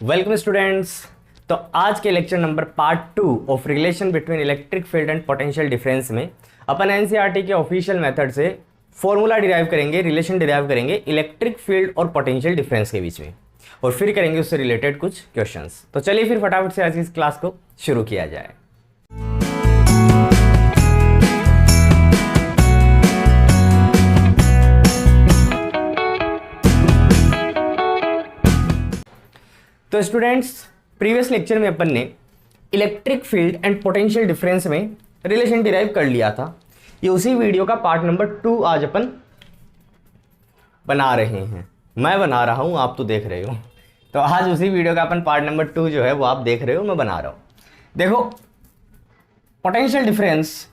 Welcome students. तो आज के lecture number part 2 of relation between electric field and potential difference में अपन NCERT के ऑफिशियल मेथड से फॉर्मूला डिराइव करेंगे, रिलेशन डिराइव करेंगे इलेक्ट्रिक फील्ड और पोटेंशियल डिफरेंस के बीच में, और फिर करेंगे उससे रिलेटेड कुछ क्वेश्चंस। तो चलिए फिर फटाफट से आज की इस क्लास को शुरू किया जाए। तो स्टूडेंट्स, प्रीवियस लेक्चर में अपन ने electric field and potential difference में रिलेशन डिराइव कर लिया था। ये उसी वीडियो का पार्ट नंबर 2 आज अपन बना रहे हैं। मैं बना रहा हूं, आप तो देख रहे हो। तो आज उसी वीडियो का अपन पार्ट नंबर 2 जो है वो आप देख रहे हो, मैं बना रहा हूं। देखो, पोटेंशियल डिफरेंस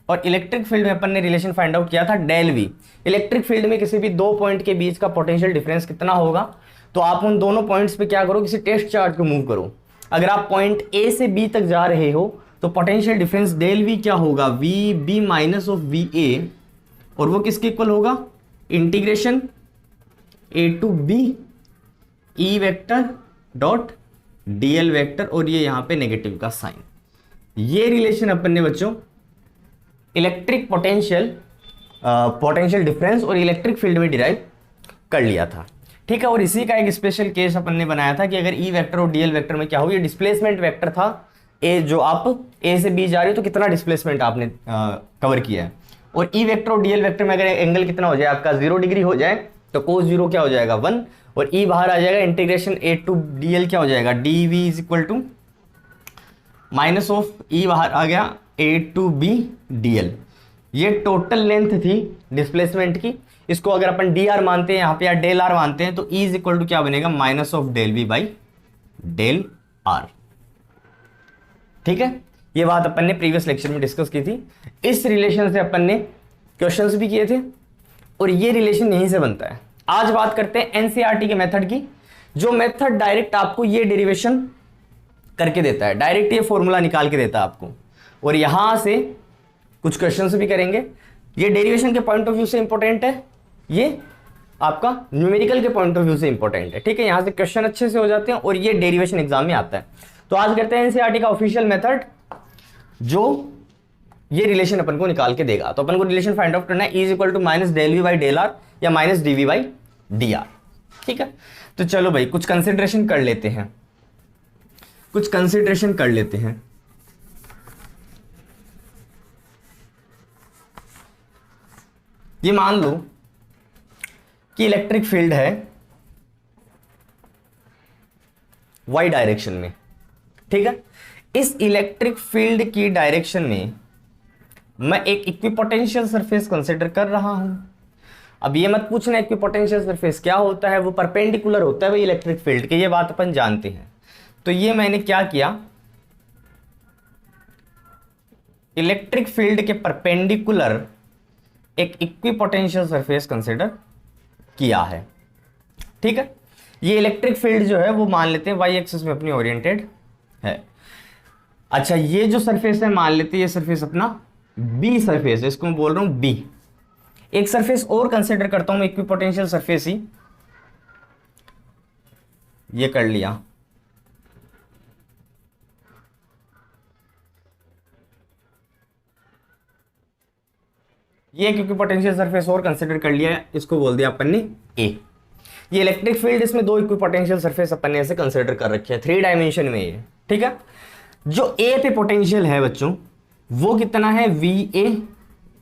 और इलेक्ट्रिक फील्ड में अपन ने रिलेशन फाइंड आउट किया था डेल वी। इलेक्ट्रिक फील्ड में किसी भी दो पॉइंट के बीच का पोटेंशियल डिफरेंस कितना होगा, तो आप उन दोनों पॉइंट्स पे क्या करो, किसी टेस्ट चार्ज को मूव करो। अगर आप पॉइंट ए से बी तक जा रहे हो तो पोटेंशियल डिफरेंस डेल वी क्या होगा, V B minus of V A, और वो किसके इक्वल होगा, integration A to B E vector dot dl vector, और ये यहां पे नेगेटिव का साइन। ये रिलेशन अपन ने बच्चों इलेक्ट्रिक पोटेंशियल डिफरेंस और इलेक्ट्रिक फील्ड में डिराइव कर लिया था, ठीक है। और इसी का एक स्पेशल केस अपन ने बनाया था कि अगर ई वेक्टर और डीएल वेक्टर में क्या हो, ये डिस्प्लेसमेंट वेक्टर था ए, जो आप ए से बी जा रहे हो तो कितना डिस्प्लेसमेंट आपने कवर किया है, और ई वेक्टर और डीएल वेक्टर में अगर एंगल कितना हो जाए आपका 0 डिग्री हो जाए तो कोस 0 क्या हो जाएगा 1, और ई बाहर आ जाएगा, इंटीग्रेशन ए टू डीएल क्या हो जाएगा, D V is equal to minus of E बाहर आ गया ए टू बी डीएल। ये टोटल लेंथ थी डिस्प्लेसमेंट की। इसको अगर अपन डी आर मानते हैं यहाँ पे या डेल आर मानते हैं तो ई इज इक्वल टू क्या बनेगा, minus of del V by del R, ठीक है। ये बात अपन ने प्रीवियस लेक्चर में डिस्कस की थी। इस रिलेशन से अपन ने क्वेश्चंस भी किए थे और ये रिलेशन यहीं से बनता है। आज बात करते हैं एनसीईआरटी के मेथड की, जो मेथड डायरेक्ट आपको ये डेरिवेशन करके देता है, डायरेक्ट ये फॉर्मूला निकाल के देता है आपको, और यहां से कुछ क्वेश्चंस भी करेंगे। ये डेरिवेशन के पॉइंट ऑफ व्यू से इंपॉर्टेंट है, ये आपका न्यूमेरिकल के पॉइंट ऑफ व्यू से इंपॉर्टेंट है, ठीक है। यहां से क्वेश्चन अच्छे से हो जाते हैं और ये डेरिवेशन एग्जाम में आता है। तो आज करते हैं एनसीईआरटी का ऑफिशियल मेथड जो ये रिलेशन अपन को निकाल के देगा। तो अपन को रिलेशन फाइंड आउट करना है, E is equal to minus del V by del R या minus D V by D R, ठीक है। तो चलो भाई कुछ कंसिडरेशन कर लेते हैं, कुछ कंसिडरेशन कर लेते हैं। ये मान लो कि इलेक्ट्रिक फील्ड है वाई डायरेक्शन में, ठीक है। इस इलेक्ट्रिक फील्ड की डायरेक्शन में मैं एक इक्विपोटेंशियल सरफेस कंसीडर कर रहा हूं। अब ये मत पूछना इक्विपोटेंशियल सरफेस क्या होता है, वो परपेंडिकुलर होता है भाई इलेक्ट्रिक फील्ड के, ये बात अपन जानते हैं। तो ये मैंने क्या किया, इलेक्ट्रिक फील्ड के परपेंडिकुलर एक इक्विपोटेंशियल सरफेस कंसीडर किया है, ठीक है। ये इलेक्ट्रिक फील्ड जो है वो मान लेते हैं वाई एक्सिस में अपनी ओरिएंटेड है। अच्छा, ये जो सरफेस है मान लेते हैं ये सरफेस अपना बी सरफेस है, इसको मैं बोल रहा हूं बी। एक सरफेस और कंसीडर करता हूं मैं, इक्विपोटेंशियल सरफेस ही ये कर लिया। ये क्योंकि पोटेंशियल सरफेस और कंसीडर कर लिया है, इसको बोल दिया अपन ने ए। ये इलेक्ट्रिक फील्ड, इसमें दो इक्विपोटेंशियल सरफेस अपन ने ऐसे कंसीडर कर रखे हैं 3 डायमेंशन में ये, ठीक है। जो ए पे पोटेंशियल है बच्चों वो कितना है, वी ए,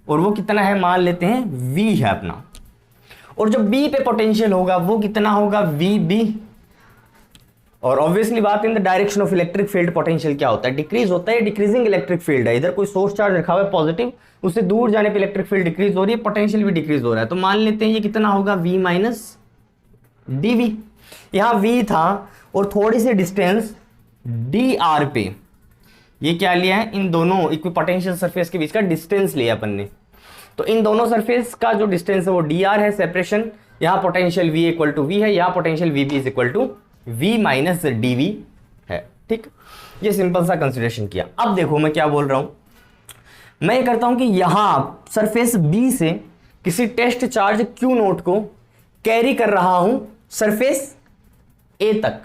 और वो कितना है मान लेते हैं वी है अपना, और जो बी पे पोटेंशियल होगा वो कितना होगा, वी बी। और ऑब्वियसली बात, इन the direction of electric field potential क्या होता है, डिक्रीज होता है। डिक्रीजिंग इलेक्ट्रिक फील्ड है, इधर कोई सोर्स चार्ज रखा हुआ है पॉजिटिव, उससे दूर जाने पे इलेक्ट्रिक फील्ड डिक्रीज हो रही है, पोटेंशियल भी डिक्रीज हो रहा है। तो मान लेते हैं ये कितना होगा, वी माइनस डी वी। यहां वी था और थोड़ी सी डिस्टेंस डी आर पे, ये क्या लिया है, इन दोनों इक्विपोटेंशियल सरफेस के बीच का डिस्टेंस लिया अपन ने। तो इन दोनों सरफेस का जो डिस्टेंस है वो डी आर है, सेपरेशन। यहां potential V equal to V है, यहां potential V B is equal to V minus D V है, ठीक। ये सिंपल सा कंसिडरेशन किया। अब देखो मैं क्या बोल रहा हूं, मैं ये करता हूं कि यहां सरफेस बी से किसी टेस्ट चार्ज क्यू नोट को कैरी कर रहा हूं सरफेस ए तक।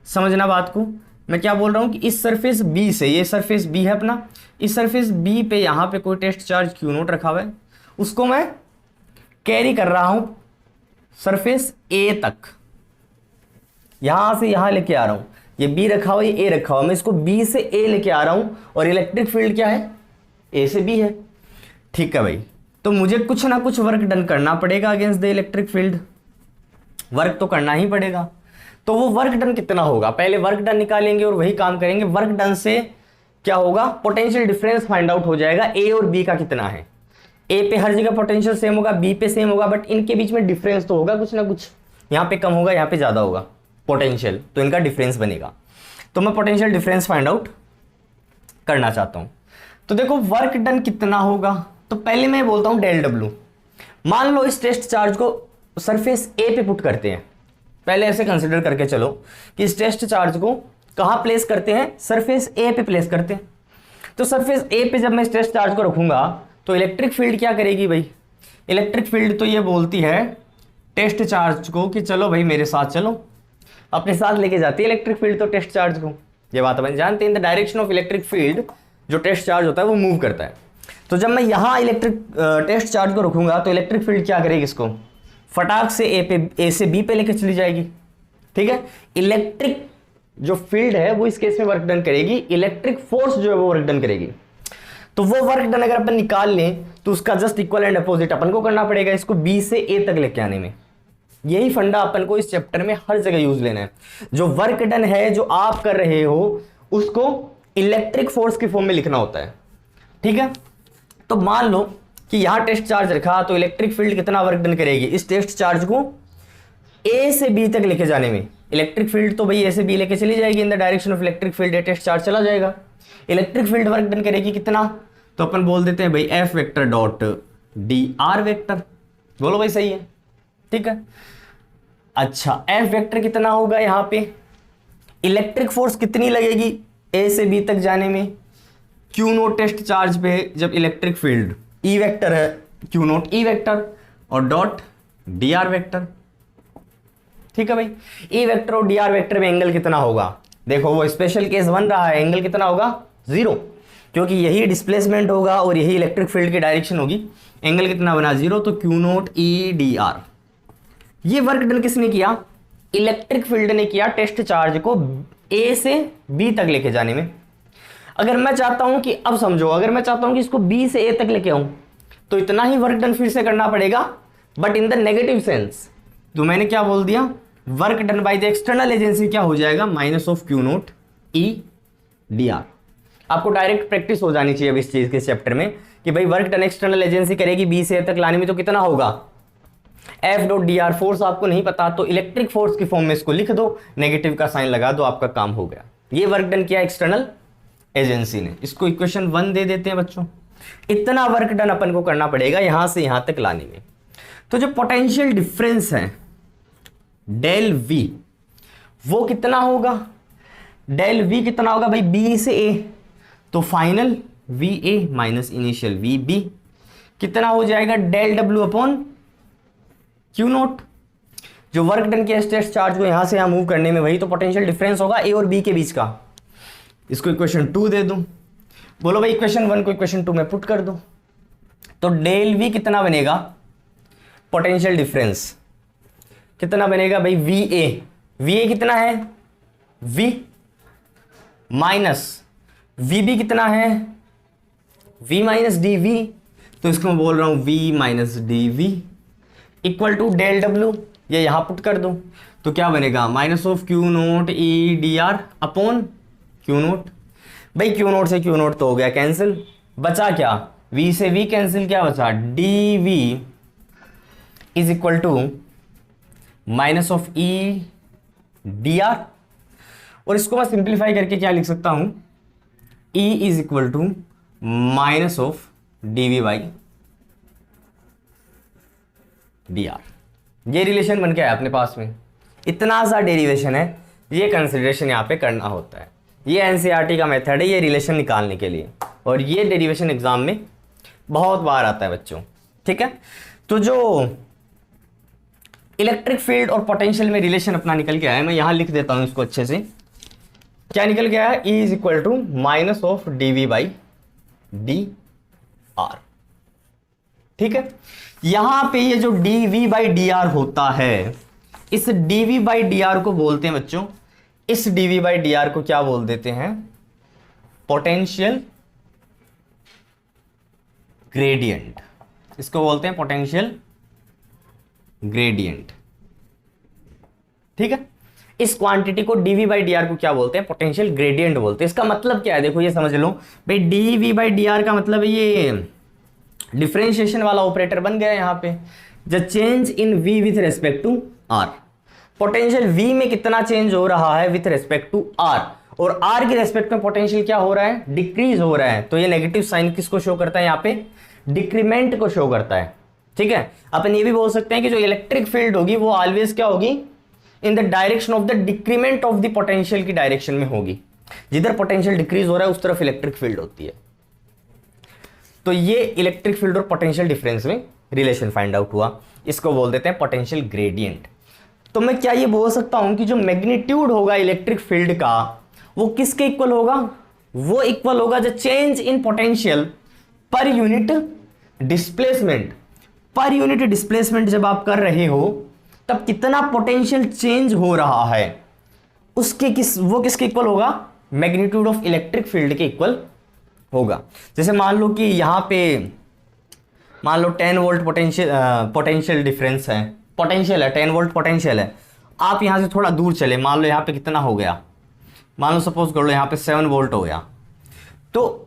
समझना बात को, मैं क्या बोल रहा हूँ कि इस सरफेस बी से, ये सरफेस बी है अपना, इस सरफेस बी पे यहाँ पे कोई टेस्ट चार्ज क्यू नोट रखा हुआ है, उसको मैं कैरी कर रहा हूँ सरफेस ए तक, यहां से यहां लेके आ रहा हूं, ये बी रखा हुआ, ये ए रखा हुआ, मैं इसको बी से ए लेके आ रहा हूं, और इलेक्ट्रिक फील्ड क्या है, ए से बी है। ठीक है भाई, तो मुझे कुछ ना कुछ वर्क डन करना पड़ेगा against the electric field, work तो करना ही पड़ेगा। तो वो वर्क डन कितना होगा, पहले वर्क डन निकालेंगे और वही काम करेंगे। वर्क डन से क्या होगा, पोटेंशियल डिफरेंस फाइंड आउट हो जाएगा, ए और बी का कितना है। ए पे हर जगह पोटेंशियल सेम होगा, बी पे सेम होगा, बट इनके बीच में डिफरेंस तो होगा कुछ ना कुछ, यहाँ पे कम होगा, यहाँ पे ज्यादा होगा पोटेंशियल, तो इनका डिफरेंस बनेगा। तो मैं पोटेंशियल डिफरेंस फाइंड आउट करना चाहता हूं। तो देखो वर्क डन कितना होगा, तो पहले मैं बोलता हूं डेल डब्ल्यू। मान लो इस टेस्ट चार्ज को सरफेस ए पे पुट करते हैं, पहले ऐसे कंसिडर करके चलो कि इस टेस्ट चार्ज को कहां प्लेस करते हैं, सरफेस ए पे प्लेस करते हैं। तो सरफेस ए पे जब मैं इस टेस्ट चार्ज को रखूंगा तो इलेक्ट्रिक फील्ड क्या करेगी भाई, इलेक्ट्रिक फील्ड तो ये बोलती है टेस्ट चार्ज को कि चलो भाई मेरे साथ चलो, अपने साथ लेके जाती है इलेक्ट्रिक फील्ड तो टेस्ट चार्ज को। ये बात अपन जानते हैं, इन the direction of electric field जो टेस्ट चार्ज होता है वो मूव करता है। तो जब मैं यहां इलेक्ट्रिक टेस्ट चार्ज को रखूंगा तो इलेक्ट्रिक फील्ड क्या करेगी, इसको फटाक से ए से बी पे लेके चली जाएगी। ठीक है, इलेक्ट्रिक जो फील्ड है वो इस केस में वर्क डन करेगी, इलेक्ट्रिक फोर्स जो है वो वर्क डन करेगी। तो वो वर्क डन अगर अपन निकाल लें तो उसका जस्ट इक्वल एंड अपोजिट अपन को करना पड़ेगा, इसको बी से ए तक लेके आने में। यही फंडा अपन को इस चैप्टर में हर जगह यूज लेना है। जो वर्क डन है जो आप कर रहे हो उसको इलेक्ट्रिक फोर्स की फॉर्म में लिखना होता है। ठीक है, तो मान लो कि यहां टेस्ट चार्ज रखा तो इलेक्ट्रिक फील्ड कितना वर्क डन करेगी, इस टेस्ट चार्ज को ए से बी तक लेके जाने में। इलेक्ट्रिक फील्ड तो भाई ए से बी लेके चली जाएगी, in the direction of electric field test charge चला जाएगा। इलेक्ट्रिक फील्ड वर्क डन करेगी कितना, तो अपन बोल देते हैं भाई F vector dot D R vector. बोलो भाई सही है, ठीक है। अच्छा एफ वेक्टर कितना होगा, यहां पे इलेक्ट्रिक फोर्स कितनी लगेगी ए से बी तक जाने में, क्यू नोट टेस्ट चार्ज पे जब इलेक्ट्रिक फील्ड ई वेक्टर है, क्यू नोट ई वेक्टर और डॉट डी आर वेक्टर। ठीक है भाई, ई वेक्टर और डी आर वेक्टर में एंगल कितना होगा, देखो वो स्पेशल केस बन रहा है, एंगल कितना होगा 0, क्योंकि यही डिस्प्लेसमेंट होगा और यही इलेक्ट्रिक फील्ड की डायरेक्शन होगी। एंगल कितना बना 0, तो Q naught E D R. ये वर्क डन किसने किया, इलेक्ट्रिक फील्ड ने किया टेस्ट चार्ज को ए से बी तक लेके जाने में। अगर मैं चाहता हूं कि, अब समझो, अगर मैं चाहता हूं कि इसको बी से ए तक लेके आऊं तो इतना ही वर्क डन फिर से करना पड़ेगा, but in the negative sense. तो मैंने क्या बोल दिया, work done by the external agency क्या हो जाएगा, minus of Q naught E D are. आपको डायरेक्ट प्रैक्टिस हो जानी चाहिए अब इस चीज के चैप्टर में कि भाई वर्क डन एक्सटर्नल एजेंसी करेगी बी से ए तक लाने में, तो कितना होगा F dot D R. Force आपको नहीं पता तो इलेक्ट्रिक फोर्स की फॉर्म में इसको लिख दो, नेगेटिव का साइन लगा दो, आपका काम हो गया। ये वर्क डन किया एक्सटर्नल एजेंसी ने, इसको इक्वेशन 1 दे देते हैं बच्चों। इतना वर्क डन अपन को करना पड़ेगा यहां से यहां तक लाने में। तो जो पोटेंशियल डिफरेंस है डेल वी वो कितना होगा, डेल वी कितना होगा भाई, बी से ए, तो final V A minus initial V B कितना हो जाएगा, del W upon Q naught. जो वर्क डन किया टेस्ट चार्ज को यहां से यहां मूव करने में, वही तो पोटेंशियल डिफरेंस होगा ए और बी के बीच का। इसको इक्वेशन 2 दे दूं, बोलो भाई इक्वेशन 1 को इक्वेशन 2 में पुट कर दो, तो डेल वी कितना बनेगा, पोटेंशियल डिफरेंस कितना बनेगा भाई, वी ए कितना है v माइनस वी बी कितना है v माइनस डी वी, तो इसको मैं बोल रहा हूं v minus D V equal to del W, ये यहां पुट कर दो तो क्या बनेगा, minus of Q naught E D R upon Q naught. भाई क्यू नोट से क्यू नोट तो हो गया कैंसिल, बचा क्या, v से v कैंसिल, क्या बचा, D V is equal to minus of E D R. और इसको मैं सिंप्लीफाई करके क्या लिख सकता हूं, E is equal to minus of D V by D R. ये रिलेशन बन के आया अपने पास में, इतना सा डेरिवेशन है, ये कंसिडरेशन यहाँ पे करना होता है। ये एनसीईआरटी का मेथड है ये रिलेशन निकालने के लिए, और ये डेरिवेशन एग्जाम में बहुत बार आता है बच्चों। ठीक है, तो जो इलेक्ट्रिक फील्ड और पोटेंशियल में रिलेशन अपना निकल के आया है, मैं यहां लिख देता हूं इसको अच्छे से। क्या निकल गया है? E is equal to minus of dv by D R. ठीक है, यहां पे ये जो dv बाई डी आर होता है, इस dv बाई डी आर को बोलते हैं बच्चों, इस dv बाई डी आर को क्या बोल देते हैं? Potential gradient. इसको बोलते हैं पोटेंशियल ग्रेडियंट। ठीक है, इस क्वांटिटी को dv बाई डी आर को क्या बोलते हैं? पोटेंशियल ग्रेडियंट बोलते हैं। इसका मतलब क्या है? देखो ये समझ लो भाई, dv बाई डी आर का मतलब ये डिफरेंशिएशन वाला ऑपरेटर बन गया यहां पे। The change in v with respect to r, potential v में कितना चेंज हो रहा है विथ रेस्पेक्ट टू r, और r के रेस्पेक्ट में पोटेंशियल क्या हो रहा है? डिक्रीज हो रहा है। तो ये नेगेटिव साइन किसको शो करता है? यहाँ पे डिक्रीमेंट को शो करता है। ठीक है, अपन ये भी बोल सकते हैं कि जो इलेक्ट्रिक फील्ड होगी वो ऑलवेज क्या होगी? इन the direction of the decrement of the potential की डायरेक्शन में होगी। जिधर पोटेंशियल डिक्रीज हो रहा है उस तरफ इलेक्ट्रिक फील्ड होती है। तो ये इलेक्ट्रिक फील्ड और पोटेंशियल डिफरेंस में रिलेशन फाइंड आउट हुआ, इसको बोल देते हैं पोटेंशियल ग्रेडियंट। तो मैं क्या ये बोल सकता हूं कि जो मैग्नीट्यूड होगा इलेक्ट्रिक फील्ड का वो किसके इक्वल होगा? वो इक्वल होगा the change in potential per unit displacement. Per unit displacement जब आप कर रहे हो तब कितना पोटेंशियल चेंज हो रहा है उसके वो किसके इक्वल होगा? मैग्नीट्यूड ऑफ इलेक्ट्रिक फील्ड के इक्वल होगा। जैसे मान लो कि यहां पे मान लो 10 वोल्ट पोटेंशियल डिफरेंस है, पोटेंशियल है 10 वोल्ट पोटेंशियल है। आप यहां से थोड़ा दूर चले, मान लो यहां पे कितना हो गया? मान लो सपोज कर लो यहां पे 7 वोल्ट हो गया। तो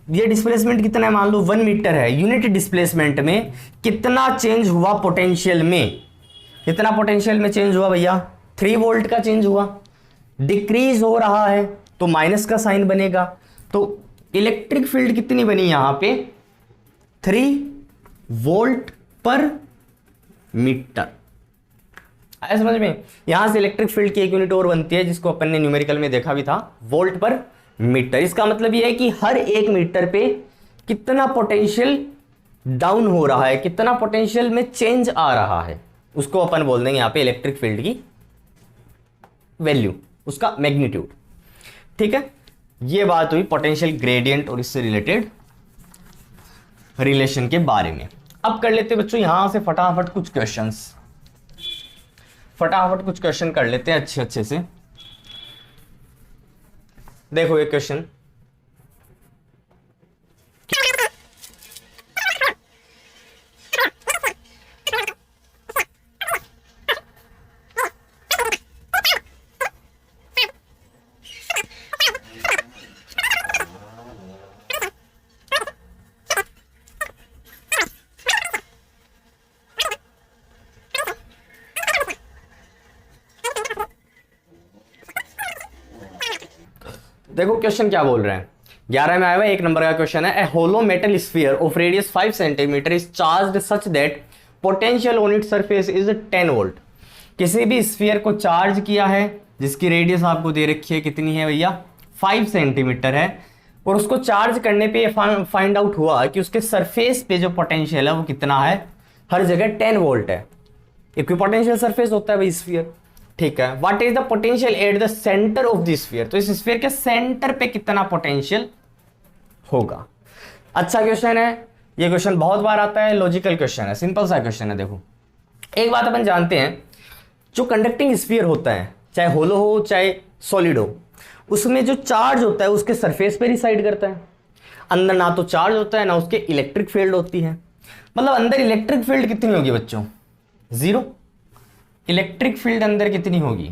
ये डिस्प्लेसमेंट कितना है? मान लो 1 मीटर है। यूनिट डिस्प्लेसमेंट में कितना चेंज हुआ पोटेंशियल में? कितना पोटेंशियल में चेंज हुआ भैया? 3 वोल्ट का चेंज हुआ। डिक्रीज हो रहा है तो माइनस का साइन बनेगा। तो इलेक्ट्रिक फील्ड कितनी बनी यहां पे? 3 वोल्ट पर मीटर। आया समझ में? यहां से इलेक्ट्रिक फील्ड की एक यूनिट और बनती है जिसको अपन ने न्यूमेरिकल में देखा भी था, वोल्ट पर मीटर। इसका मतलब यह है कि हर 1 मीटर पे कितना पोटेंशियल डाउन हो रहा है, कितना पोटेंशियल में चेंज आ रहा है, उसको अपन बोल देंगे यहां पे इलेक्ट्रिक फील्ड की वैल्यू, उसका मैग्नीट्यूड। ठीक है, ये बात हुई पोटेंशियल ग्रेडियंट और इससे रिलेटेड रिलेशन के बारे में। अब कर लेते बच्चों यहां से फटाफट कुछ क्वेश्चन कर लेते हैं अच्छे से। देखो ये क्वेश्चन, देखो क्वेश्चन क्या बोल रहे हैं। 11 में आया हुआ 1 नंबर का क्वेश्चन है, a hollow metal sphere of radius 5 centimetre is charged such that potential on its surface is 10 volt. किसी भी स्फीयर को चार्ज किया है जिसकी रेडियस आपको दे रखी है, कितनी है भैया? 5 सेंटीमीटर है, और उसको चार्ज करने पे फाइंड आउट हुआ कि उसके सरफेस पे जो पोटेंशियल है वो कितना है? हर जगह 10 वोल्ट है। इक्विपोटेंशियल सरफेस होता है भाई स्फीयर। ठीक है, what is the potential at the centre of the sphere? तो इस स्फीयर के सेंटर पे कितना पोटेंशियल होगा? अच्छा क्वेश्चन है ये, क्वेश्चन बहुत बार आता है, लॉजिकल क्वेश्चन है, सिंपल सा क्वेश्चन है। देखो एक बात अपन जानते हैं, जो कंडक्टिंग स्फीयर होता है, चाहे होलो हो चाहे सॉलिड हो, उसमें जो चार्ज होता है उसके सरफेस पे रिसाइड करता है। अंदर ना तो चार्ज होता है ना उसके इलेक्ट्रिक फील्ड होती है। मतलब अंदर इलेक्ट्रिक फील्ड कितनी होगी बच्चों? 0। इलेक्ट्रिक फील्ड अंदर कितनी होगी?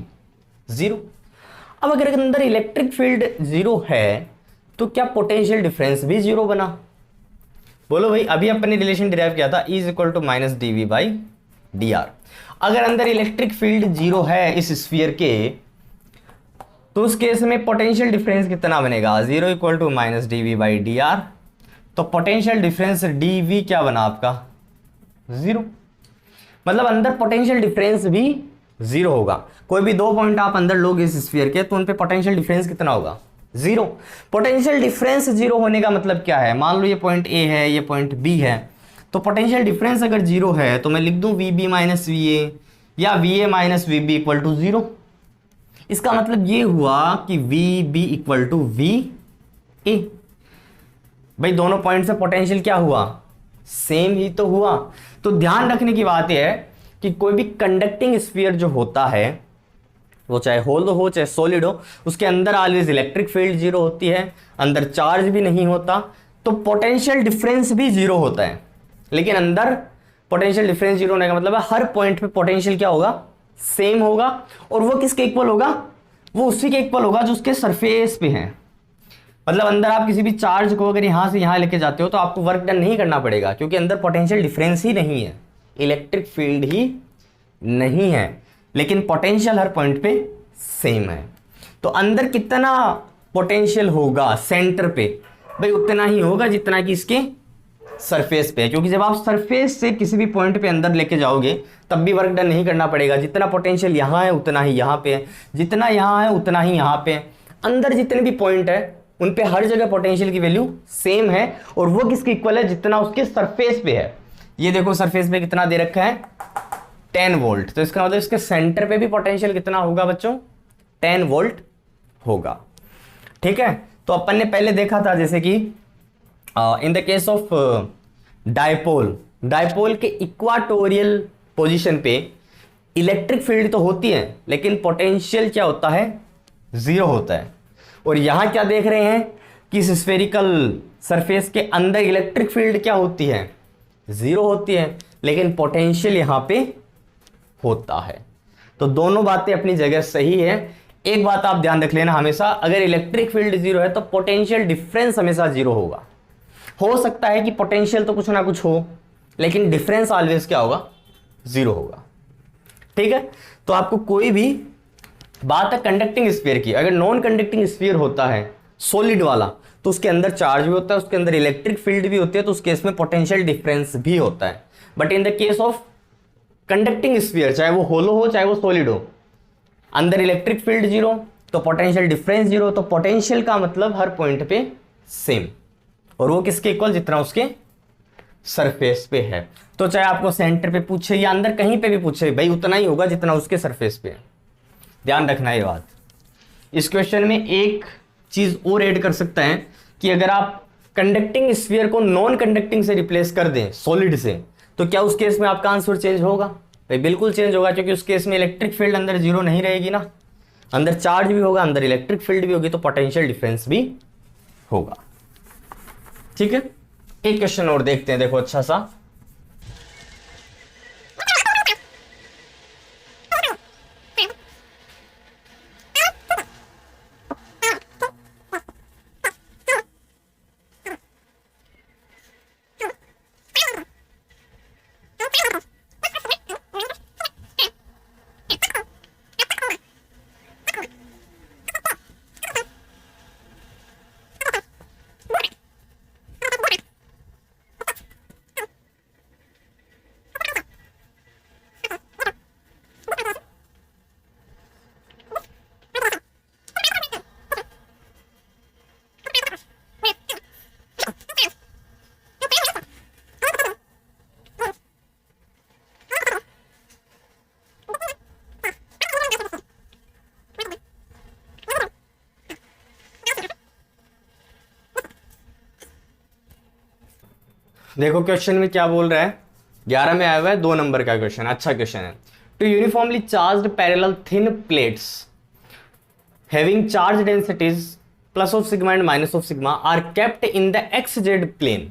0। अब अगर अंदर इलेक्ट्रिक फील्ड 0 है तो क्या पोटेंशियल डिफरेंस भी 0 बना? बोलो भाई, अभी अपन ने रिलेशन डिराइव किया था, E equal to minus dv by D R. अगर अंदर इलेक्ट्रिक फील्ड 0 है इस स्फीयर के, तो उस केस में पोटेंशियल डिफरेंस कितना बनेगा? 0 equal to minus dv by D R. तो पोटेंशियल डिफरेंस dv क्या बना आपका? 0। मतलब अंदर पोटेंशियल डिफरेंस भी 0 होगा। कोई भी 2 पॉइंट आप अंदर लोगे इस स्फीयर के, तो उन पे पोटेंशियल डिफरेंस कितना होगा? 0। पोटेंशियल डिफरेंस 0 होने का मतलब क्या है? मान लो ये पॉइंट A है, ये पॉइंट B है, तो पोटेंशियल डिफरेंस अगर 0 है तो मैं लिख दूं VB माइनस VA या V A minus V B equal to 0। इसका मतलब ये हुआ कि V B equal to V A. भाई दोनों पॉइंट से पोटेंशियल क्या हुआ, सेम ही तो हुआ। तो ध्यान रखने की बात यह है कि कोई भी कंडक्टिंग स्फीयर जो होता है, वो चाहे होल हो चाहे सॉलिड हो, उसके अंदर ऑलवेज इलेक्ट्रिक फील्ड जीरो होती है, अंदर चार्ज भी नहीं होता, तो पोटेंशियल डिफरेंस भी जीरो होता है। लेकिन अंदर पोटेंशियल डिफरेंस जीरो होने का मतलब है हर पॉइंट पे पोटेंशियल क्या होगा, सेम होगा। और वो किसके इक्वल होगा, वो उसी के इक्वल होगा जो उसके सरफेस पे है। मतलब अंदर आप किसी भी चार्ज को अगर यहां से यहां लेके जाते हो तो आपको वर्क डन नहीं करना पड़ेगा, क्योंकि अंदर पोटेंशियल डिफरेंस ही नहीं है, इलेक्ट्रिक फील्ड ही नहीं है, लेकिन पोटेंशियल हर पॉइंट पे सेम है। तो अंदर कितना पोटेंशियल होगा सेंटर पे, भाई उतना ही होगा जितना कि इसके सरफेस पे है, क्योंकि जब आप सरफेस से किसी भी पॉइंट पे अंदर लेके जाओगे तब भी वर्क डन नहीं करना पड़ेगा। जितना पोटेंशियल यहां है उतना ही यहां पे है, जितना यहां है उतना ही यहां पे है। अंदर जितने भी पॉइंट है उन पे हर जगह पोटेंशियल की वैल्यू सेम है, और वो किसके इक्वल है, जितना उसके सरफेस पे है। ये देखो सरफेस पे कितना दे रखा है, 10 वोल्ट। तो इसका मतलब इसके सेंटर पे भी पोटेंशियल कितना होगा बच्चों, 10 वोल्ट होगा। ठीक है, तो अपन ने पहले देखा था जैसे कि in the case of dipole, dipole के इक्वाटोरियल पोजीशन पे इलेक्ट्रिक फील्ड तो होती है, लेकिन पोटेंशियल क्या होता है, जीरो होता है। और यहां क्या देख रहे हैं कि इस स्फेरिकल सरफेस के अंदर इलेक्ट्रिक फील्ड क्या होती है, जीरो होती है, लेकिन पोटेंशियल यहां पे होता है। तो दोनों बातें अपनी जगह सही है। एक बात आप ध्यान रख लेना हमेशा, अगर इलेक्ट्रिक फील्ड जीरो है तो पोटेंशियल डिफरेंस हमेशा जीरो होगा। हो सकता है कि पोटेंशियल तो कुछ ना कुछ हो, लेकिन डिफरेंस ऑलवेज क्या होगा, जीरो होगा। ठीक है, तो आपको कोई भी बात है कंडक्टिंग स्फीयर की, अगर नॉन कंडक्टिंग स्फीयर होता है सॉलिड वाला तो उसके अंदर चार्ज भी होता है, उसके अंदर इलेक्ट्रिक फील्ड भी होती है, तो उस केस में पोटेंशियल डिफरेंस भी होता है। But in the case of conducting sphere, चाहे वो होलो हो चाहे वो सॉलिड हो, अंदर इलेक्ट्रिक फील्ड जीरो तो पोटेंशियल डिफरेंस जीरो, तो पोटेंशियल का मतलब हर पॉइंट पे सेम, और वो किसके इक्वल, जितना उसके सरफेस पे है। तो चाहे आपको सेंटर पे पूछे या अंदर कहीं पे भी पूछे, भाई उतना ही होगा जितना उसके सरफेस पे है। ध्यान रखना ये बात। इस क्वेश्चन में एक चीज और ऐड कर सकता है कि अगर आप कंडक्टिंग स्फीयर को नॉन कंडक्टिंग से रिप्लेस कर दें, सॉलिड से, तो क्या उस केस में आपका आंसर चेंज होगा, भाई बिल्कुल चेंज होगा, क्योंकि उस केस में इलेक्ट्रिक फील्ड अंदर जीरो नहीं रहेगी ना, अंदर चार्ज भी होगा, अंदर इलेक्ट्रिक फील्ड भी होगी, तो पोटेंशियल डिफरेंस भी होगा। ठीक है, एक क्वेश्चन और देखते हैं, देखो अच्छा सा। देखो क्वेश्चन में क्या बोल रहा है, 11 में आया हुआ है 2 नंबर का क्वेश्चन, अच्छा क्वेश्चन है। Two uniformly charged parallel thin plates having charge densities plus of sigma and minus of sigma are kept in the XZ plane,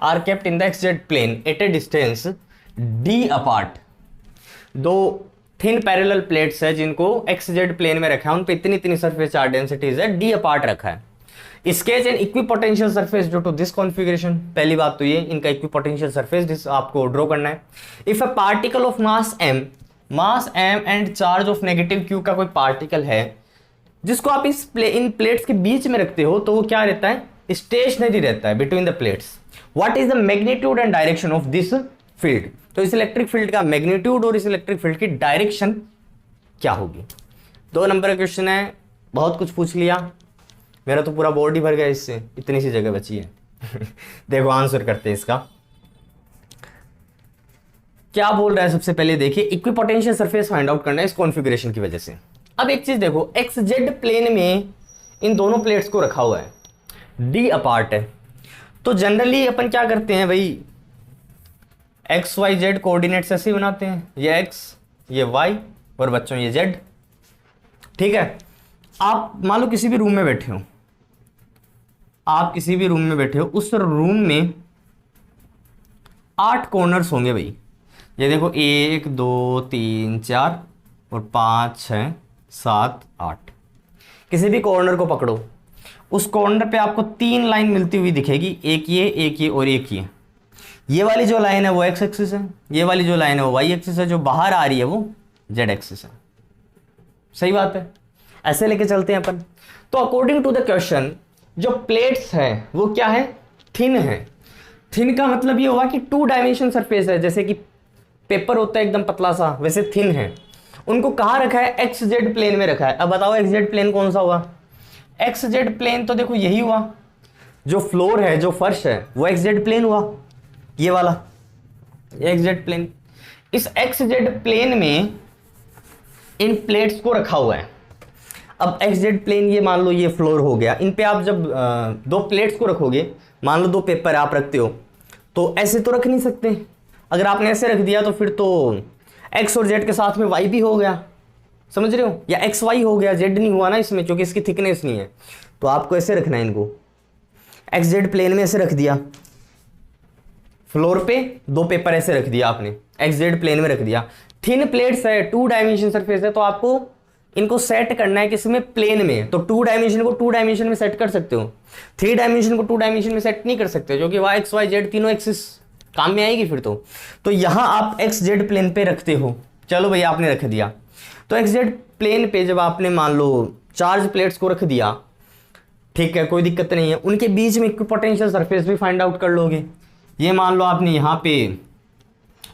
are kept in the XZ plane at a distance d apart. दो thin parallel plates है जिनको XZ plane में रखा है, उन पे इतनी इतनी सरफेस चार्ज डेंसिटीज है, d अपार्ट रखा है। Sketch an equipotential surface due to this configuration, पहली बात तो ये इनका इक्विपोटेंशियल सरफेस आपको ड्रॉ करना है। If a particle of mass m and charge of negative q का कोई पार्टिकल है जिसको आप इन प्लेट्स के बीच में रखते हो, तो वो क्या रहता है, स्टेशनरी रहता है between the plates. What is the magnitude and direction of this field, तो इस इलेक्ट्रिक फील्ड का मैग्नीट्यूड और इस इलेक्ट्रिक फील्ड की डायरेक्शन क्या होगी। 2 नंबर का क्वेश्चन है, बहुत कुछ पूछ लिया, मेरा तो पूरा बोर्ड ही भर गया इससे, इतनी सी जगह बची है। देखो आंसर करते हैं इसका। क्या बोल रहा है सबसे पहले देखिए, इक्विपोटेंशियल सरफेस फाइंड आउट करना है इस कॉन्फ़िगरेशन की वजह से। अब एक चीज देखो, एक्स जेड प्लेन में इन दोनों प्लेट्स को रखा हुआ है, डी अपार्ट है, तो जनरली अपन क्या करते हैं भाई, एक्स वाई जेड कोऑर्डिनेट्स ऐसे ही बनाते हैं, ये एक्स ये वाई और बच्चों ये जेड। ठीक है, आप मान लो किसी भी रूम में बैठे हो, आप किसी भी रूम में बैठे हो, उस रूम में 8 कॉर्नर्स होंगे भाई, ये देखो 1 2 3 4 और 5 6 7 8। किसी भी कॉर्नर को पकड़ो, उस कॉर्नर पे आपको 3 लाइन मिलती हुई दिखेगी, एक ये और एक ये वाली जो लाइन है वो एक्स एक्सिस है, ये वाली जो लाइन है वो वाई एक्सिस है, जो बाहर आ रही है वो जेड एक्सिस है। सही बात है, ऐसे लेके चलते हैं अपन। तो अकॉर्डिंग टू द क्वेश्चन जो प्लेट्स हैं वो क्या है, थिन है। थिन का मतलब ये हुआ कि 2 डायमेंशन सरफेस है, जैसे कि पेपर होता है एकदम पतला सा, वैसे थिन है। उनको कहाँ रखा है, एक्स जेड प्लेन में रखा है। अब बताओ एक्स जेड प्लेन कौन सा हुआ, एक्स जेड प्लेन तो देखो यही हुआ, जो फ्लोर है जो फर्श है वो एक्स जेड प्लेन हुआ, ये वाला एक्स जेड प्लेन। इस एक्स जेड प्लेन में इन प्लेट्स को रखा हुआ है। अब एक्स जेड प्लेन ये मान लो ये फ्लोर हो गया, इन पे आप जब 2 प्लेट्स को रखोगे, मान लो 2 पेपर आप रखते हो, तो ऐसे तो रख नहीं सकते। अगर आपने ऐसे रख दिया तो फिर तो एक्स और जेड के साथ में वाई भी हो गया, समझ रहे हो, या एक्स वाई हो गया, जेड नहीं हुआ ना इसमें क्योंकि इसकी थिकनेस नहीं है। तो आपको ऐसे रखना है इनको, एक्स जेड प्लेन में ऐसे रख दिया, फ्लोर पे 2 पेपर ऐसे रख दिया आपने, एक्स जेड प्लेन में रख दिया। थिन प्लेट्स है, 2 डायमेंशन सरफेस है, तो आपको इनको सेट करना है किसमें, प्लेन में। तो 2 डायमेंशन को 2 डायमेंशन में सेट कर सकते हो, 3 डायमेंशन को 2 डायमेंशन में सेट नहीं कर सकते, जो कि वाई एक्स वाई जेड तीनों एक्सिस काम में आएगी फिर तो यहां आप एक्स जेड प्लेन पे रखते हो। चलो भैया आपने रख दिया, तो एक्स जेड प्लेन पे जब आपने मान लो चार्ज प्लेट्स को रख दिया, ठीक है, कोई दिक्कत नहीं है, उनके बीच में इक्विपोटेंशियल सरफेस भी फाइंड आउट कर लोगे। ये मान लो आपने यहाँ पे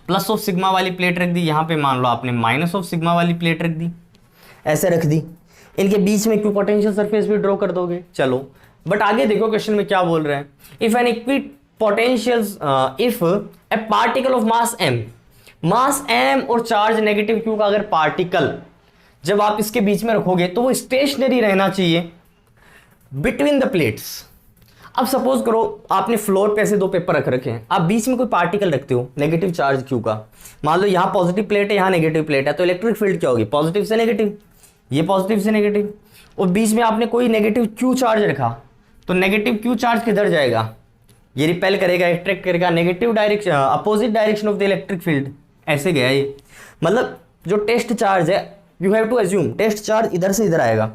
प्लस ऑफ सिग्मा वाली प्लेट रख दी, यहाँ पे मान लो आपने माइनस ऑफ सिग्मा वाली प्लेट रख दी, ऐसे रख दी, इनके बीच में इक्विपोटेंशियल सरफेस भी ड्रॉ कर दोगे। चलो बट आगे देखो क्वेश्चन में क्या बोल रहे हैं, if an equipotential if a particle of mass m और चार्ज नेगेटिव q का अगर पार्टिकल जब आप इसके बीच में रखोगे तो वो स्टेशनरी रहना चाहिए बिटवीन द प्लेट्स। अब सपोज करो आपने फ्लोर पे ऐसे 2 पेपर रख रखे हैं, आप बीच में कोई पार्टिकल रखते हो नेगेटिव चार्ज q का, मान लो यहाँ पॉजिटिव प्लेट है यहाँ नेगेटिव प्लेट है, तो इलेक्ट्रिक फील्ड क्या होगी, पॉजिटिव से नेगेटिव, ये पॉजिटिव से नेगेटिव, और बीच में आपने कोई नेगेटिव q चार्ज रखा, तो नेगेटिव q चार्ज किधर जाएगा, ये रिपेल करेगा, अट्रैक्ट करेगा, negative direction, opposite direction of the electric field, ऐसे गया ये। मतलब जो टेस्ट चार्ज है, you have to assume test charge इधर से इधर आएगा,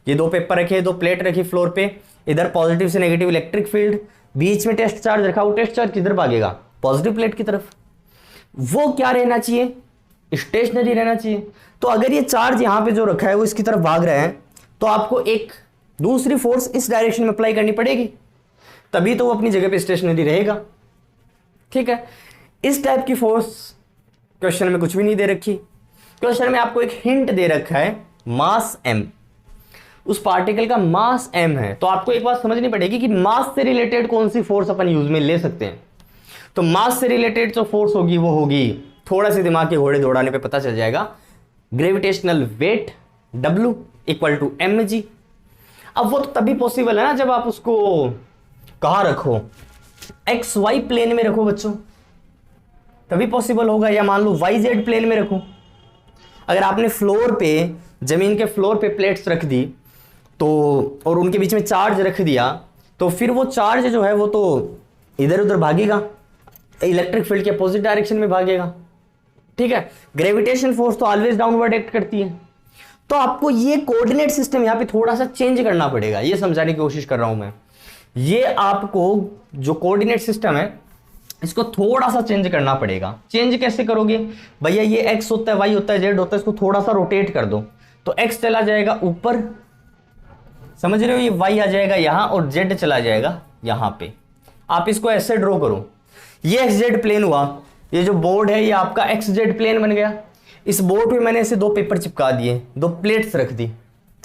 ये 2 पेपर रखे, 2 प्लेट रखी फ्लोर पे, इधर पॉजिटिव से नेगेटिव इलेक्ट्रिक फील्ड, बीच में टेस्ट चार्ज रखा, वो टेस्ट चार्ज किधर भागेगा, पॉजिटिव प्लेट की तरफ। वो क्या रहना चाहिए, स्टेशनरी रहना चाहिए। तो अगर ये चार्ज यहाँ पे जो रखा है वो इसकी तरफ भाग रहे हैं, तो आपको एक दूसरी फोर्स इस डायरेक्शन में अप्लाई करनी पड़ेगी, तभी तो वो अपनी जगह पे स्टेशनरी रहेगा। ठीक है, इस टाइप की फोर्स क्वेश्चन में कुछ भी नहीं दे रखी, क्वेश्चन में आपको एक हिंट दे रखा है मास m, उस पार्टिकल का मास m है, तो आपको एक बात समझनी पड़ेगी कि मास से रिलेटेड कौन सी फोर्स अपन यूज में ले सकते हैं। तो मास से रिलेटेड जो फोर्स होगी वो होगी, थोड़ा से दिमाग के घोड़े दौड़ाने पे पता चल जाएगा, gravitational weight W equal to mg। अब वो तो तभी पॉसिबल है ना जब आप उसको कहाँ रखो, एक्स वाई प्लेन में रखो बच्चों, तभी पॉसिबल होगा, या मान लो वाई जेड प्लेन में रखो। अगर आपने फ्लोर पे, जमीन के फ्लोर पे प्लेट्स रख दी तो, और उनके बीच में चार्ज रख दिया, तो फिर वो चार्ज जो है वो तो इधर उधर भागेगा, इलेक्ट्रिक फील्ड के अपोजिट डायरेक्शन में भागेगा। ठीक है, ग्रेविटेशन फोर्स तो ऑलवेज डाउनवर्ड एक्ट करती है। तो आपको ये कोऑर्डिनेट सिस्टम यहाँ पे थोड़ा सा चेंज करना पड़ेगा, ये समझाने की कोशिश कर रहा हूं मैं। ये आपको जो कोऑर्डिनेट सिस्टम है इसको थोड़ा सा चेंज करना पड़ेगा। चेंज कैसे करोगे भैया, ये एक्स होता है, वाई होता है, जेड होता है, इसको थोड़ा सा रोटेट कर दो, तो एक्स चला जाएगा ऊपर, समझ रहे हो, ये वाई आ जाएगा यहां और जेड चला जाएगा यहां पे। आप इसको ऐसे ड्रॉ करो, ये एक्स जेड प्लेन हुआ, ये जो बोर्ड है ये आपका एक्स जेड प्लेन बन गया। इस बोर्ड पे मैंने ऐसे 2 पेपर चिपका दिए, 2 प्लेट्स रख दी।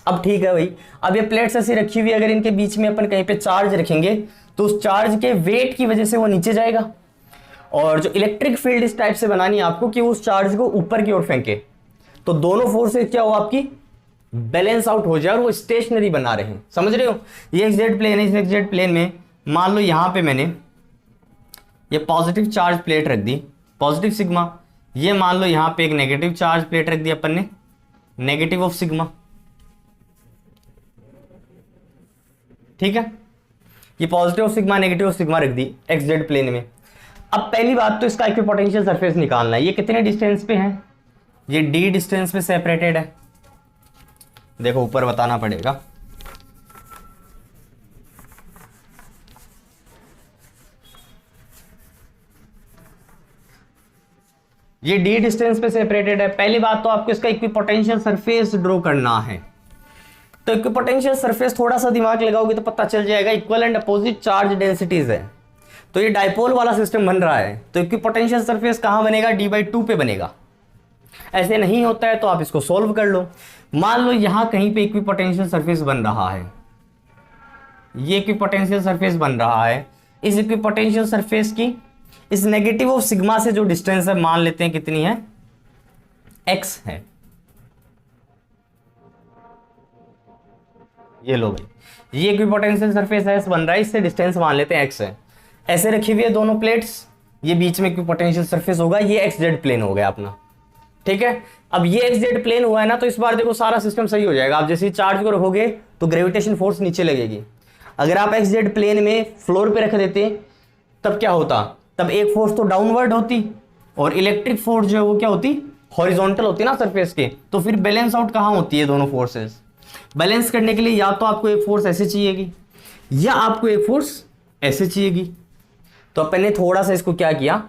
अब ठीक है भाई, अब ये प्लेट्स ऐसी रखी हुई, अगर इनके बीच में अपन कहीं पे चार्ज रखेंगे तो उस चार्ज के वेट की वजह से वो नीचे जाएगा, और जो इलेक्ट्रिक फील्ड इस टाइप से बनानी है आपको कि उस चार्ज को ऊपर की ओर फेंके, तो दोनों फोर्सेस क्या हो आपकी बैलेंस आउट हो जाए और वो स्टेशनरी बना रहे हैं। समझ रहे हो? ये एक्स प्लेन है, इस एक्स प्लेन में मान लो यहां पे मैंने ये पॉजिटिव चार्ज प्लेट रख दी, पॉजिटिव सिग्मा, ये मान लो यहां पे एक नेगेटिव चार्ज प्लेट रख दी अपन ने, नेगेटिव ऑफ सिग्मा। ठीक है, ये positive of sigma negative of sigma रख दी एक्स जेड प्लेन में। अब पहली बात तो इसका इक्विपोटेंशियल सरफेस निकालना है। ये कितने डिस्टेंस पे है? ये डी डिस्टेंस पे सेपरेटेड है। देखो ऊपर बताना पड़ेगा, ये डी डिस्टेंस पे सेपरेटेड है। पहली बात तो आपको इसका इक्विपोटेंशियल सरफेस ड्रॉ करना है। तो इक्विपोटेंशियल सरफेस थोड़ा सा दिमाग लगाओगे तो पता चल जाएगा, equal and opposite charge densities है, तो ये डाइपोल वाला सिस्टम बन रहा है। तो इक्विपोटेंशियल सरफेस कहां बनेगा? d/2 पे बनेगा। ऐसे नहीं होता है तो आप इसको सोल्व कर लो। मान लो यहां कहीं पे इक्विपोटेंशियल सरफेस बन रहा है, ये इक्विपोटेंशियल सरफेस बन रहा है। इस इक्विपोटेंशियल सरफेस की इस नेगेटिव ऑफ सिग्मा से जो डिस्टेंस है मान लेते हैं कितनी है? x है। ये लो भाई, ये इक्विपोटेंशियल सरफेस है, बन रहा है, इससे डिस्टेंस मान लेते हैं x है। ऐसे रखी हुई है दोनों प्लेट्स, ये बीच में इक्विपोटेंशियल सरफेस होगा, ये एक्स जेड प्लेन हो गया अपना। ठीक है, अब ये एक्स जेड प्लेन हुआ है ना, तो इस बार देखो सारा सिस्टम सही हो जाएगा। आप जैसे चार्ज को रखोगे तो ग्रेविटेशन फोर्स नीचे लगेगी। अगर आप एक्स जेड प्लेन में फ्लोर पे रख देते तब क्या होता? तब एक फोर्स तो डाउनवर्ड होती और इलेक्ट्रिक फोर्स जो है वो क्या होती? हॉरिजॉन्टल होती ना सरफेस के। तो फिर बैलेंस आउट कहां होती है दोनों फोर्सेस? बैलेंस करने के लिए या तो आपको एक फोर्स ऐसे चाहिएगी या आपको एक फोर्स ऐसे चाहिएगी। तो अपन ने थोड़ा सा इसको क्या किया,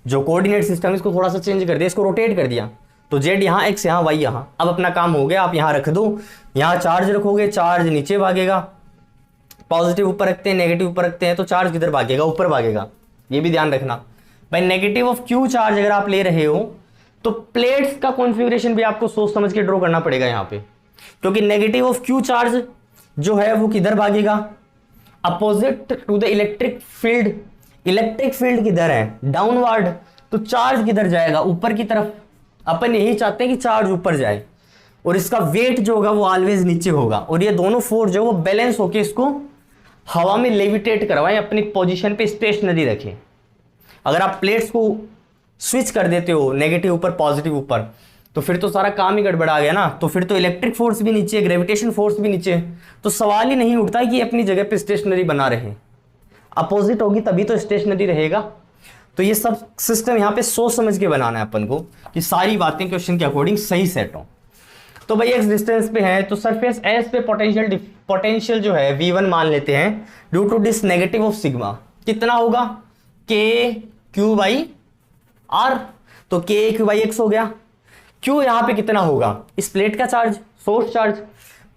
जो कोऑर्डिनेट सिस्टम इसको थोड़ा सा चेंज कर दिया, इसको रोटेट कर दिया। तो जेड यहाँ, एक्स यहाँ, वाई यहाँ। अब अपना काम हो गया, आप यहाँ रख दो, यहाँ चार्ज रखोगे, चार्ज नीचे भागेगा। पॉजिटिव ऊपर रखते हैं, नेगेटिव ऊपर रखते हैं, तो चार्ज किधर भागेगा? ऊपर भागेगा। ये भी ध्यान रखना भाई। नेगेटिव ऑफ क्यू चार्ज अगर आप ले रहे हो तो प्लेट्स का कॉन्फ़िगरेशन भी आपको सोच समझ के ड्रॉ करना पड़ेगा यहाँ पे, क्योंकि नेगेटिव ऑफ क्यू चार्ज जो है वो किधर भागेगा? Opposite to the electric field. Electric field किधर है? डाउनवर्ड। तो चार्ज किधर जाएगा? ऊपर की तरफ। अपन यही चाहते हैं कि चार्ज ऊपर जाए और इसका वेट जो होगा वो ऑलवेज नीचे होगा, और ये दोनों फोर्स जो वो बैलेंस होके इसको हवा में लेविटेट करवाएं, अपनी पोजीशन पे स्टेशनरी रखें। अगर आप प्लेट्स को स्विच कर देते हो नेगेटिव ऊपर पॉजिटिव ऊपर, तो फिर तो सारा काम ही गड़बड़ा गया ना। तो फिर तो इलेक्ट्रिक फोर्स भी नीचे, ग्रेविटेशन फोर्स भी नीचे, तो सवाल ही नहीं उठता कि अपनी जगह पे स्टेशनरी बना रहे। अपोजिट होगी तभी तो स्टेशनरी रहेगा। तो ये सब सिस्टम यहाँ पे सोच समझ के बनाना है अपन को कि सारी बातें क्वेश्चन के अकॉर्डिंग सही सेट हो। तो भाई एक्स डिस्टेंस पे है, तो सरफेस एस पे पोटेंशियल जो है V1 मान लेते हैं due to this negative of sigma. कितना होगा? के क्यू बाई आर। तो के क्यू बाई एक्स हो गया। क्यू यहाँ पे कितना होगा? इस प्लेट का चार्ज, सोर्स चार्ज।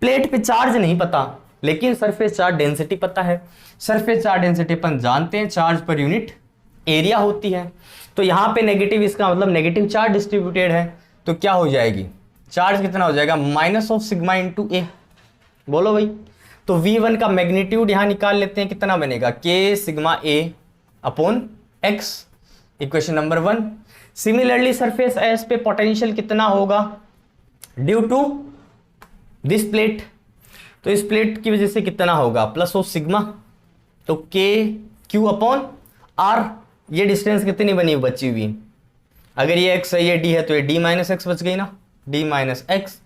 प्लेट पे चार्ज नहीं पता लेकिन सरफेस चार्ज डेंसिटी पता है। सरफेस चार्ज डेंसिटी अपन जानते हैं, चार्ज पर यूनिट एरिया होती है। तो यहाँ पे नेगेटिव, इसका मतलब नेगेटिव चार्ज डिस्ट्रीब्यूटेड है, तो क्या हो जाएगी? चार्ज कितना हो जाएगा? माइनस ऑफ सिग्मा इंटू ए। बोलो भाई। तो V1 का मैग्नीट्यूड यहां निकाल लेते हैं, कितना बनेगा? K sigma A upon X, equation number 1। Similarly surface S पे पोटेंशियल कितना होगा ड्यू टू दिस प्लेट? तो इस प्लेट की वजह से कितना होगा? प्लस ऑफ सिग्मा, तो के क्यू अपॉन आर। ये डिस्टेंस कितनी बनी बची हुई? अगर ये x है, ये d है, तो ये d माइनस एक्स बच गई ना, d माइनस एक्स।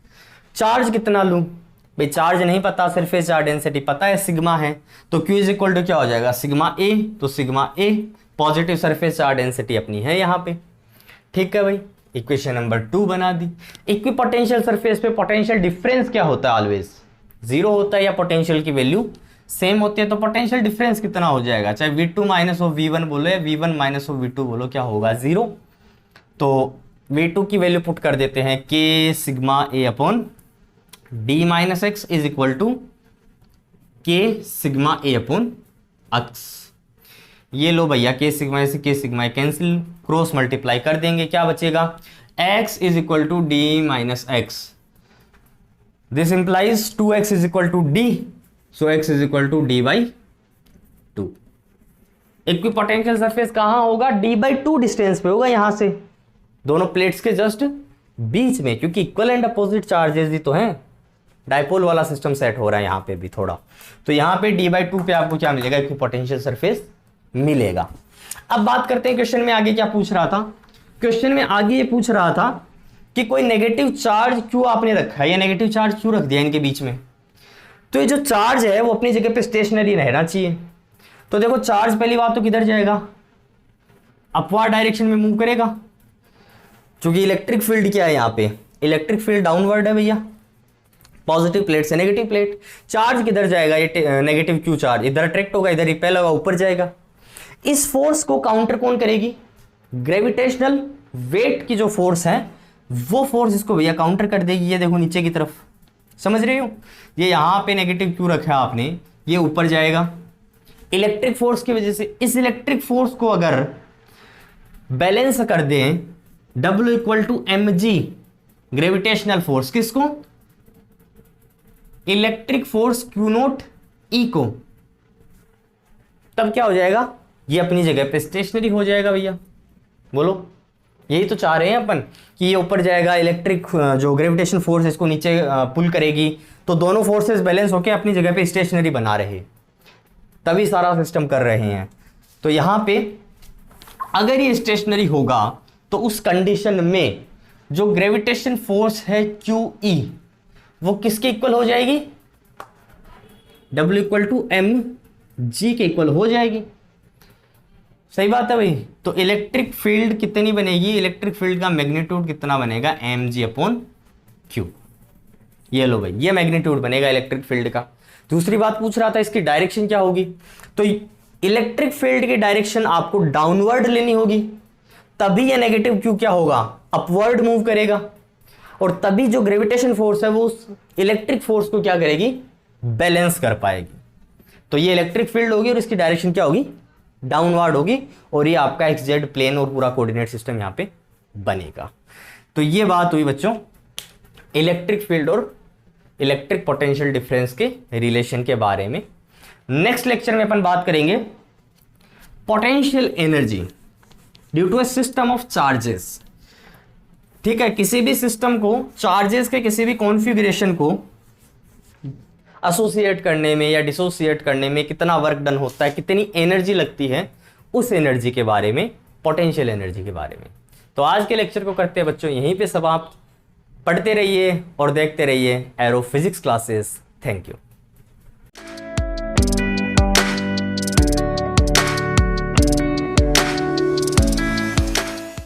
चार्ज कितना लूं भाई? चार्ज नहीं पता, सरफेस चार्ज डेंसिटी पता है, सिग्मा है। तो q इज इक्वल टू क्या हो जाएगा? Sigma a। तो sigma a positive surface charge density अपनी है यहाँ पे। ठीक है भाई, इक्वेशन नंबर 2 बना दी। इक्विपोटेंशियल सरफेस पे पोटेंशियल डिफरेंस क्या होता है? ऑलवेज जीरो होता है, या पोटेंशियल की वैल्यू सेम होती है। तो पोटेंशियल डिफरेंस कितना हो जाएगा? चाहे V2 माइनस ऑफ V1 बोलो या V1 माइनस ऑफ V2 बोलो, क्या होगा? जीरो। तो V2 की वैल्यू पुट कर देते हैं, K sigma A upon d minus X is equal to K sigma A upon X. ये लो भैया, के सिग्मा ए से K sigma A cancel, cross multiply कर देंगे, क्या बचेगा? x is equal to D minus X. This implies 2x is equal to D, so x is equal to D by 2। Equipotential surface कहां होगा, d/2 distance पे होगा, यहां से दोनों प्लेट्स के जस्ट बीच में, क्योंकि इक्वल एंड अपोजिट चार्जेस ही तो हैं। डाइपोल वाला सिस्टम सेट हो रहा है यहाँ पे भी थोड़ा, तो यहाँ पे d/2 पे आपको क्या मिलेगा, इक्विपोटेंशियल सरफेस मिलेगा। अब बात करते हैं क्वेश्चन में आगे क्या पूछ रहा था। क्वेश्चन में आगे ये पूछ रहा था कि कोई नेगेटिव चार्ज क्यों आपने रखा है, या नेगेटिव चार्ज क्यों रख दिया इनके बीच में। तो ये जो चार्ज है वो अपनी जगह पे स्टेशनरी रहना चाहिए। तो देखो चार्ज पहली बात तो किधर जाएगा, अपवार्ड डायरेक्शन में मूव करेगा, क्योंकि इलेक्ट्रिक फील्ड क्या है यहाँ पे, इलेक्ट्रिक फील्ड डाउनवर्ड है भैया, पॉजिटिव प्लेट से नेगेटिव प्लेट। चार्ज किधर जाएगा, ये नेगेटिव क्यू चार्ज इधर अट्रैक्ट होगा, इधर रिपेल होगा, ऊपर जाएगा। इस फोर्स को काउंटर कौन करेगी, ग्रेविटेशनल वेट की जो फोर्स है वो फोर्स इसको भैया काउंटर कर देगी। ये देखो नीचे की तरफ, समझ रहे हो, ये यहां पे नेगेटिव क्यू रखा है आपने, ये ऊपर जाएगा इलेक्ट्रिक फोर्स की वजह से। इस इलेक्ट्रिक फोर्स को अगर बैलेंस कर दें, W=mg ग्रेविटेशनल फोर्स, किसको, इलेक्ट्रिक फोर्स Q0E को, तब क्या हो जाएगा, ये अपनी जगह पे स्टेशनरी हो जाएगा भैया। बोलो, यही तो चाह रहे हैं अपन कि ये ऊपर जाएगा, इलेक्ट्रिक जो ग्रेविटेशन फोर्स इसको नीचे पुल करेगी, तो दोनों फोर्सेस बैलेंस होके अपनी जगह पे स्टेशनरी बना रहे, तभी सारा सिस्टम कर रहे हैं। तो यहां पे अगर ये स्टेशनरी होगा तो उस कंडीशन में जो ग्रेविटेशन फोर्स है QE वो किसके इक्वल हो जाएगी, W=mg के इक्वल हो जाएगी। सही बात है भाई। तो इलेक्ट्रिक फील्ड कितनी बनेगी, इलेक्ट्रिक फील्ड का मैग्नीट्यूड कितना बनेगा, mg/q। ये लो भाई, ये मैग्नीट्यूड बनेगा इलेक्ट्रिक फील्ड का। दूसरी बात पूछ रहा था इसकी डायरेक्शन क्या होगी, तो इलेक्ट्रिक फील्ड की डायरेक्शन आपको डाउनवर्ड लेनी होगी, तभी ये नेगेटिव क्यू क्या होगा, अपवर्ड मूव करेगा, और तभी जो ग्रेविटेशन फोर्स है वो उस इलेक्ट्रिक फोर्स को क्या करेगी, बैलेंस कर पाएगी। तो ये इलेक्ट्रिक फील्ड होगी और इसकी डायरेक्शन क्या होगी, डाउनवर्ड होगी, और ये आपका XZ प्लेन और पूरा कोऑर्डिनेट सिस्टम यहां पे बनेगा। तो ये बात हुई बच्चों इलेक्ट्रिक फील्ड और इलेक्ट्रिक पोटेंशियल डिफरेंस के रिलेशन के बारे में। नेक्स्ट लेक्चर में अपन बात करेंगे potential energy due to a system of charges. ठीक है, किसी भी सिस्टम को चार्जेस के किसी भी कॉन्फ़िगरेशन को एसोसिएट करने में या डिसोसिएट करने में कितना वर्क डन होता है, कितनी एनर्जी लगती है, उस एनर्जी के बारे में, पोटेंशियल एनर्जी के बारे में। तो आज के लेक्चर को करते हैं बच्चों यहीं पे समाप्त। पढ़ते रहिए और देखते रहिए arrow physics classes. Thank you.